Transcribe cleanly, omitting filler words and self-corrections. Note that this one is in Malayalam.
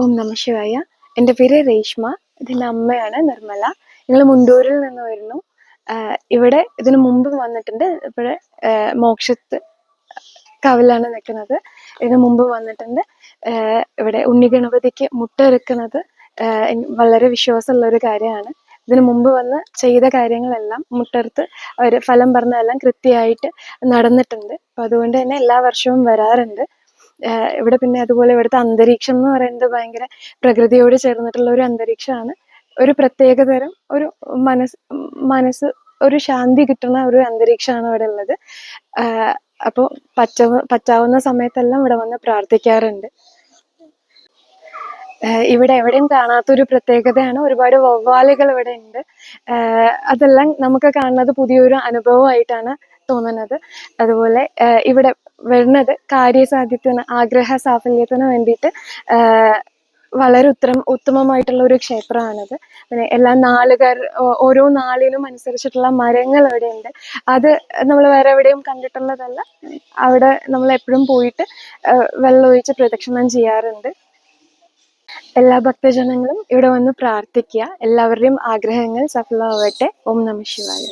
ഓം നമ ശിവായ. എൻ്റെ പേര് രേഷ്മ. ഇതെൻ്റെ അമ്മയാണ് നിർമ്മല. ഞങ്ങൾ മുണ്ടൂരിൽ നിന്ന് വരുന്നു. ഇവിടെ ഇതിനു മുമ്പ് വന്നിട്ടുണ്ട്. ഇവിടെ മോക്ഷത്ത് കാവിലാണ് നിൽക്കുന്നത്. ഇതിനു മുമ്പ് വന്നിട്ടുണ്ട്. ഇവിടെ ഉണ്ണി ഗണപതിക്ക് മുട്ടൊരുക്കുന്നത് വളരെ വിശ്വാസമുള്ള ഒരു കാര്യമാണ്. ഇതിനു മുമ്പ് വന്ന് ചെയ്ത കാര്യങ്ങളെല്ലാം മുട്ടറുത്ത് അവർ ഫലം പറഞ്ഞതെല്ലാം കൃത്യമായിട്ട് നടന്നിട്ടുണ്ട്. അപ്പം അതുകൊണ്ട് തന്നെ എല്ലാ വർഷവും വരാറുണ്ട്. ഇവിടെ പിന്നെ അതുപോലെ ഇവിടുത്തെ അന്തരീക്ഷം എന്ന് പറയുന്നത് ഭയങ്കര പ്രകൃതിയോട് ചേർന്നിട്ടുള്ള ഒരു അന്തരീക്ഷമാണ്. ഒരു പ്രത്യേകതരം ഒരു മനസ്സ് ഒരു ശാന്തി കിട്ടുന്ന ഒരു അന്തരീക്ഷമാണ് ഇവിടെ ഉള്ളത്. അപ്പോൾ പറ്റാവുന്ന സമയത്തെല്ലാം ഇവിടെ വന്ന് പ്രാർത്ഥിക്കാറുണ്ട്. ഇവിടെ എവിടെയും കാണാത്തൊരു പ്രത്യേകതയാണ്. ഒരുപാട് വവ്വാലുകൾ ഇവിടെ ഉണ്ട്. അതെല്ലാം നമുക്ക് കാണുന്നത് പുതിയൊരു അനുഭവമായിട്ടാണ് തോന്നുന്നത്. അതുപോലെ ഇവിടെ വരുന്നത് കാര്യസാധ്യത്തിന് ആഗ്രഹ സാഫല്യത്തിന് വേണ്ടിയിട്ട് വളരെ ഉത്തമമായിട്ടുള്ള ഒരു ക്ഷേത്രമാണിത്. പിന്നെ എല്ലാ ഓരോ നാളിനും അനുസരിച്ചിട്ടുള്ള മരങ്ങൾ ഇവിടെ ഉണ്ട്. അത് നമ്മൾ വേറെ എവിടെയും കണ്ടിട്ടുള്ളതല്ല. അവിടെ നമ്മൾ എപ്പോഴും പോയിട്ട് വെള്ളമൊഴിച്ച് പ്രദക്ഷിണം ചെയ്യാറുണ്ട്. എല്ലാ ഭക്തജനങ്ങളും ഇവിടെ വന്ന് പ്രാർത്ഥിക്കുക. എല്ലാവരുടെയും ആഗ്രഹങ്ങൾ സഫലമാവട്ടെ. ഓം നമ ശിവായ.